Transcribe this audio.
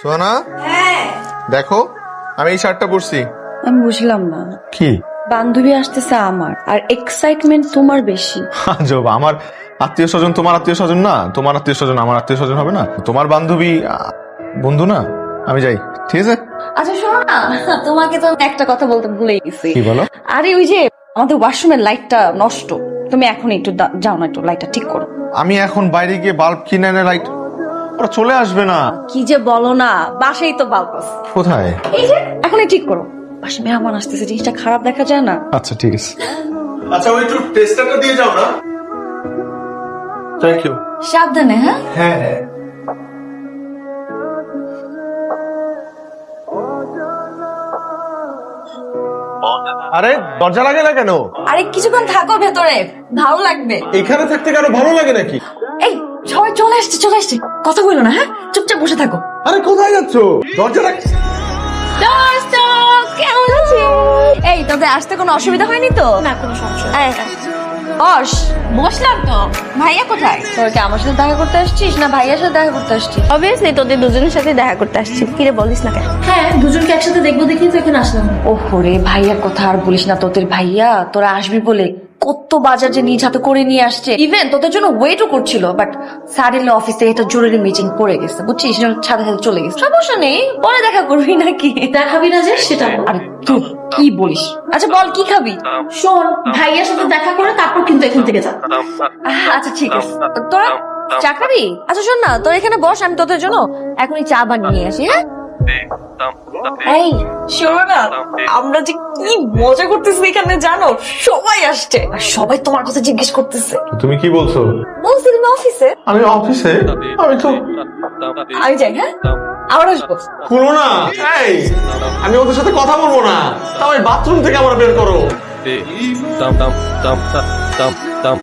সোহানা, হ্যাঁ দেখো আমি এই শার্টটা পরছি। আমি বুঝলাম না, কি বান্ধবী আসতেছে আমার আর এক্সাইটমেন্ট তোমার বেশি। আজব, আমার আত্মীয় স্বজন তোমার আত্মীয় স্বজন না, তোমার আত্মীয় স্বজন আমার আত্মীয় স্বজন হবে না? তোমার বান্ধবী বন্ধু না? আমি যাই, ঠিক আছে? আচ্ছা শোনো না, তোমাকে তো একটা কথা বলতে ভুলে গেছি। কি বলো? আরে ওই যে আমাদের ওয়াশরুমের লাইটটা নষ্ট, তুমি এখন একটু যাও না, একটু লাইটটা ঠিক করো। আমি এখন বাইরে গিয়ে বাল্ব কিনে এনে লাইট, ওরা চলে আসবে না। কি যে বলো না, বাসাই তো বাল্ব আছে। কোথায়? এই যে এখনই ঠিক করো, বাসে মেহমান আসতেছে, জিনিসটা খারাপ দেখা যায় না। আচ্ছা ঠিক আছে। আচ্ছা ওই একটু টেস্টারটা দিয়ে যাও না। Thank you. সাবধানে। হ্যাঁ হ্যাঁ হ্যাঁ। আরে দরজা লাগে না কেন? আরে কিছুক্ষণ থাকো ভেতরে, ভালো লাগবে। এখানে থাকতে কেন ভালো লাগে নাকি? এই সবাই চলে আসছে চলে আসছে, কথা বলো না, হ্যাঁ চুপচাপ বসে থাকো। আরে কোথায় যাচ্ছো? দরজাটা দর্শক কেমন আছিস? এই তোদের আসতে কোনো অসুবিধা হয়নি তো? না কোনো সমস্যা এই, বস। বসলাম তো। ভাইয়া কোথায়? তোর কি আমার সাথে দেখা করতে আসছিস না ভাইয়ার সাথে দেখা করতে আসছিস? অবভিয়াসলি তোদের দুজনের সাথে দেখা করতে আসছি। কিরে বলিস না কেন? হ্যাঁ দুজনকে একসাথে দেখবো দেখি তো এখানে আসলাম। ওহো রে, ভাইয়ার কথা আর বলিস না। তোদের ভাইয়া তোরা আসবি বলে কত বাজার যে নিজ হাতে করে নিয়ে আসছে, ইভেন তোদের জন্য ওয়েটও করছিল, বাট সাডেনলি অফিস থেকে একটা জরুরি মিটিং পড়ে গেছে, বুঝছিস? সাথে সাথে চলে গেছে। সমস্যা নেই, পরে দেখা করবি নাকি? দেখাবি না যে সেটা বল। আরে তুই কি বলিস? আচ্ছা বল কি খাবি? শোন ভাইয়ার সাথে দেখা করে তারপর কিন্তু এখান থেকে যা। আচ্ছা ঠিক আছে, তোরা চা খাবি? আচ্ছা শোন না, তোর এখানে বস, আমি তোদের জন্য এখনই চা বানিয়ে আসি। হ্যাঁ এই শোনো না, আমরা যে কি মজা করতেছি এখানে জানো, সবাই আসছে আর সবাই তোমার কথা জিজ্ঞেস করতেছে। তুমি কি বলছো? বলছি তুমি অফিসে। আমি অফিসে? আমি তো আমি যাই, হ্যাঁ আবার আসবো। খুলো না। এই আমি ওদের সাথে কথা বলবো না, তাও বাথরুম থেকে আমার বের করো। Dum dum dum dum dum